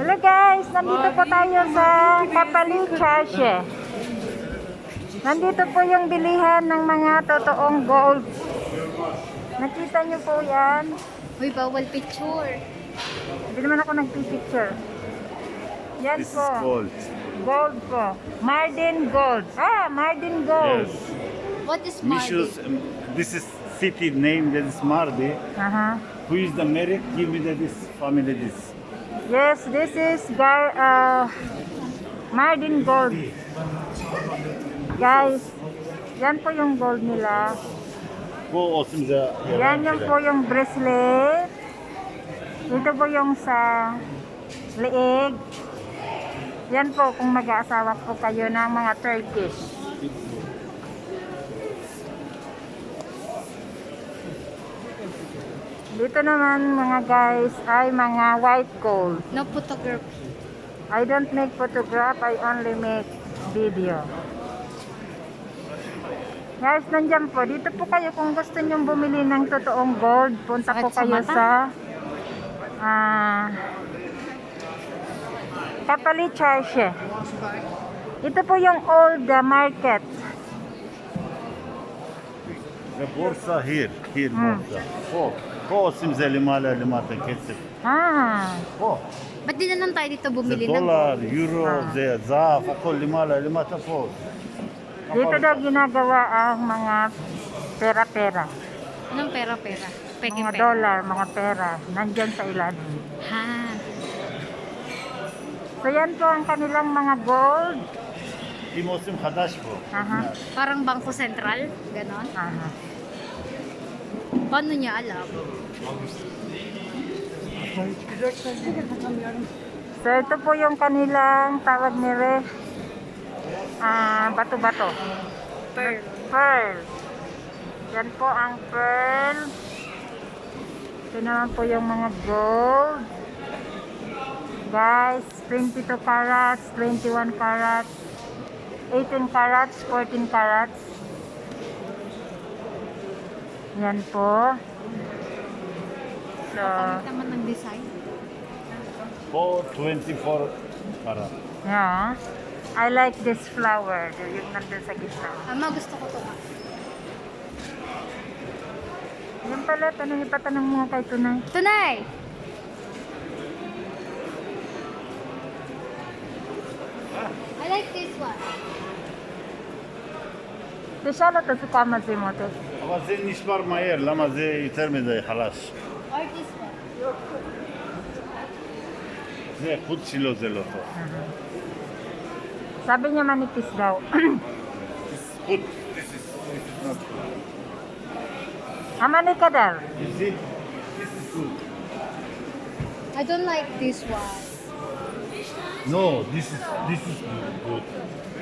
Hello guys, nandito po tayo sa Kapali, çarşi. Nandito po yung bilihan ng mga totoong gold. Nakita niyo po yan? Uy, bawal picture. Hindi naman ako nagpipicture. Yan This po. is gold. Gold po. Mardin gold. Mardin gold. Yes. What is We Mardi? should, this is city name that is Mardi. Who is the merit? Give me this family this. Yes, this is Mardin gold. Guys, yan po yung gold nila. Bu olsun bize. Yan yung po yung bracelet. Ito po yung sa leeg. Yan po kung mag-aasawa po kayo ng mga Turkish. Dito naman mga guys ay mga white gold. No photography. I don't make photograph, I only make video. Guys, nandyan po. Dito po kayo kung gusto nyong bumili ng totoong gold. Punta po kayo sa Kapali, çarşi. Ito po yung old market. The borsa here borsa. O olsun bize limata kesip. O. Ba't di na lang tayo dito The bumili ng dollar, euro, the zaaf, ako limata po. Dito daw ginagawa ang mga pera-pera. Anong pera-pera? Mga Peke-peke. dollar, mga pera. Nandyan sa ilalim. Ha. So yan po ang kanilang mga gold. Timosim hadash po. Parang Bangko Sentral? Ganon? Paano niya alam? So ito po yung kanilang tawag nila bato-bato. Pearl. Pearl. Yan po ang pearl. Ito naman po yung mga gold. Guys, 22 carats, 21 carats, 18 carats, 14 carats. Yan po. So, Pangit naman ng design. Po 24 karat. yeah. I like this flower. Yung nandun sa gitna. Ama, gusto ko ito. Yan pala, ipatanong mo kay Tunay. Tunay! I like this one. Dışarıda da su kalmazı motor. Ama senin iş var mı yer? Lama ze yeter mi de halas? Or this one. Ze kut silo zeloto. Sabi niya manipis daw. Kut. This is not good. Amani kadar. You see? This is good. I don't like this one. No, this is good.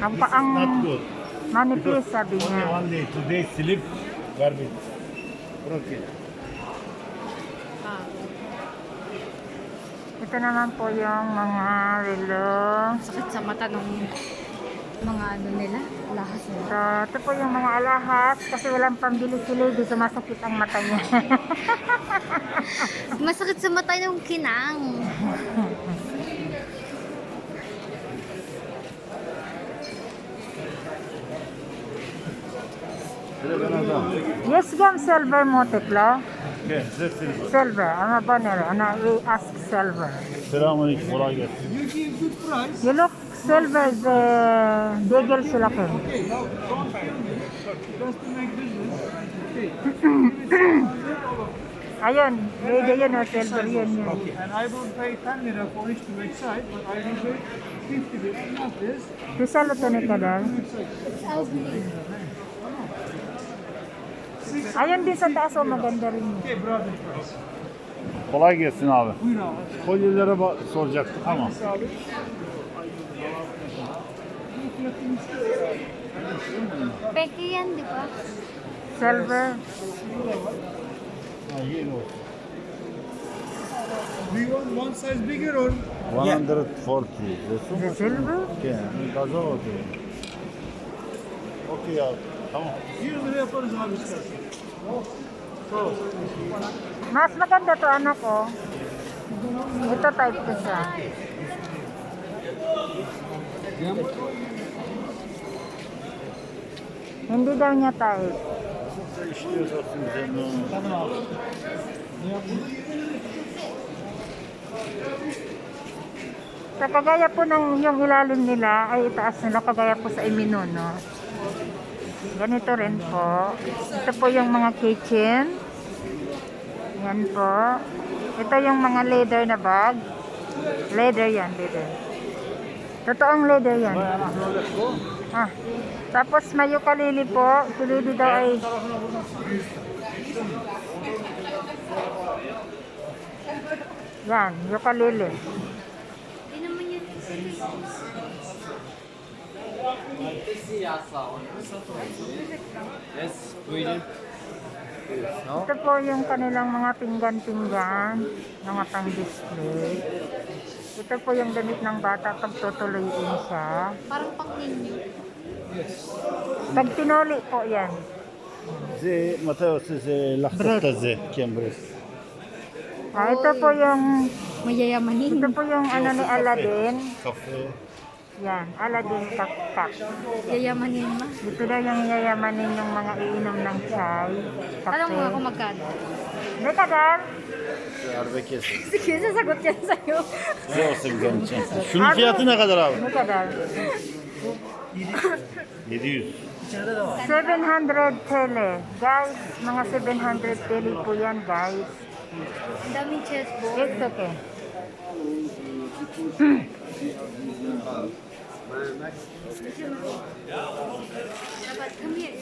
Ang This is not good. manipis sabi Only niya. one day, today sleep garbage. Okay. Ito naman po yung mga relo. Sakit sa mata ng mga ano nila, lahas nila. So, ito po yung mga alahas kasi walang pambili si Lady, sumasakit ang mata niya. Masakit sa mata yung kinang. Yes, gam silver mo tekla. Okay, this is Silver, ama banner, ana we ask silver. Selamünaleyküm, kolay gelsin. You look silver, the degel sila ko. Ayun, ready yun o, silver yun yun. Okay, and I will pay 10 lira for each to make side, but I will pay 50 lira, not this. Pisalo to ni kadal. It's ugly. Ayun din sa taas o, maganda rin yun. Okay, brother price. Kolay gelsin abi. Buyur abi. Kolyelere soracaktık ama. Hangisi abi? Peke yan, di ba? Silver. Ha, yeni olsun. Do you want one size bigger or? 140. The silver? Okay, gaza oldu. Okay abi, tamam. 100 lira yaparız abi istersen. Mas maganda to anak ko. Ito type ko siya. Hindi daw niya type. İşliyorsun sen onu. Sa kagaya po ng yung ilalim nila ay itaas nila kagaya po sa Iminono. Ganito rin po. Ito po yung mga kitchen. Yan po. Ito yung mga leather na bag. Leather yan, leather. Totoong leather yan. Ah. Tapos may ukulele po. Ukulele daw ay yan, ukulele. Yes, buyurun. Ito po yung kanilang mga pinggan-pinggan, mga pang-display. Ito po yung damit ng bata pag tutuloyin siya. Parang pang ninyo. Pag tinuli po yan. Ze, Mateo, ze lahkata ze, kembres. Ah, ito po yung Mayayamanin. ito po yung ano ni Aladdin. Kafe. Yan, Aladdin cup. Yayamanin ma. Dito daw yung yayamanin yung mga iinom ng chai, kape. Alam mo nga kung magkano. Hindi ka dal? Arbe kesin. Sige, sasagot yan sa'yo. Ne olsun gençler? Şunun fiyatı ne kadar abi? Hindi ka dal? 700. 700 tele. Guys, mga 700 tele po yan, guys. Ang daming chessboard. It's okay. Dapat, come here.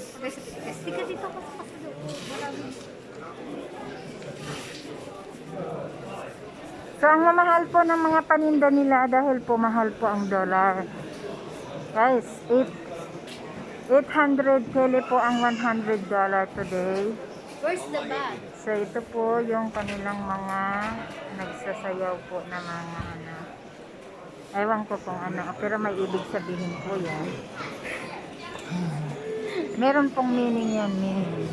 Stika dito ako sa kasadok. Maraming. So, ang mamahal po ng mga paninda nila dahil po mahal po ang dollar. Guys, 800 tele po ang $100 today. Where's the bag? So, ito po yung kanilang mga nagsasayaw po na mga ano. Ewan ko kung ano, pero may ibig sabihin po yan. Meron pong meaning yan, meaning.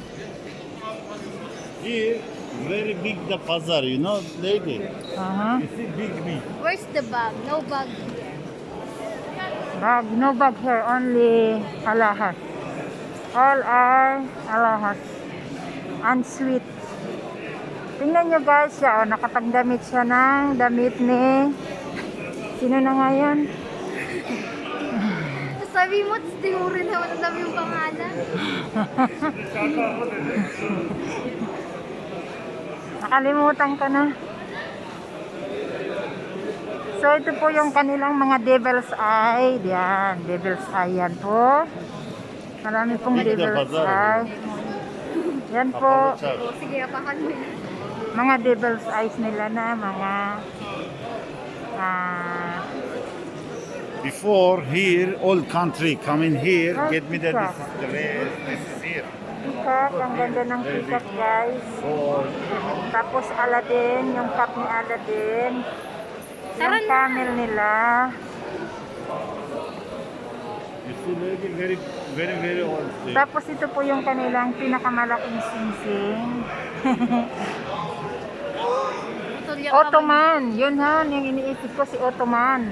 Here, very big the pazar, you know, lady. Aha. You see, big. Where's the bag? No bag here. Bag, no bag here, only alahas. All are alahas. And sweet. Tingnan nyo guys siya, oh, nakapagdamit siya ng damit ni... Sino na nga yan? Sabi mo, di mo rin naman ang dami yung pangalan. Nakalimutan ko na. So ito po yung kanilang mga devil's eye. Yan, devil's eye yan po. Marami pong Hindi na devil's bazar, eye. Yan po, O, sige, apakan mo yun. mga devil's eyes nila na mga Before here, all country come in here, Oh, get me that peacock. this is the rest, this is here. peacock. Ang ganda ng peacock guys. Oh, Tapos Aladdin, yung cup ni Aladdin. Tara Yung na. camel nila. you see, lady, very old. Tapos ito po yung kanilang pinakamalaking singsing. Ottoman. Yun ha, yung iniisip ko si Ottoman.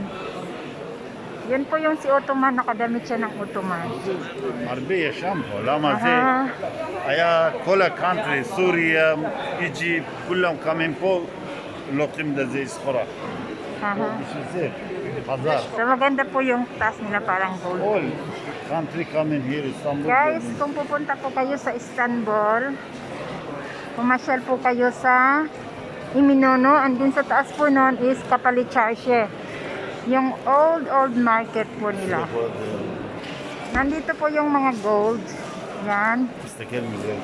Yun po yung si Ottoman, nakadamit siya ng Ottoman. Harbi yaşam bu. Lama ze. Aha. Aya kola country, Suriye, Egypt, kullam coming po. Lokim da ze iskora. Aha. Düşünse, pazar. So maganda po yung taas nila, parang gold. All country coming here, Istanbul. Guys, kung pupunta po kayo sa Istanbul, pumasyal po kayo sa Iminono, andun sa taas po nun is Kapali çarşi. Yung old market po nila. Nandito po yung mga gold. Yan. İstekel mi ze?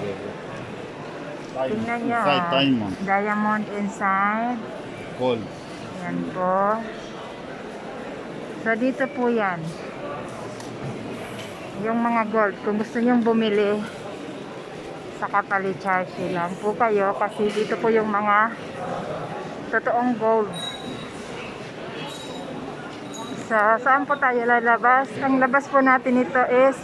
Tingnan nyo. Inside diamond, Diamond inside. gold. Yan po. So dito po yan. Yung mga gold. Kung gusto nyong bumili sa Kapali çarşi lang po kayo. Kasi dito po yung mga totoong gold. So, saan po tayo lalabas? Ang labas po natin ito is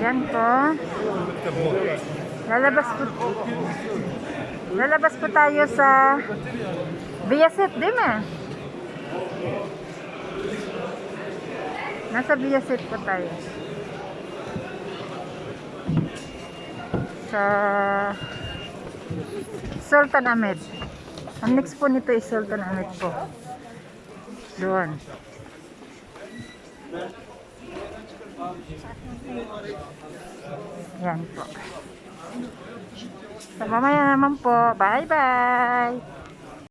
Yan po. Lalabas po tayo sa Biaset, di ba? Nasa Biaset po tayo. Sa Sultan Ahmed. Ang next po nito is Sultan Ahmed po. Doon. Yan po. So, mamaya naman po. Bye-bye!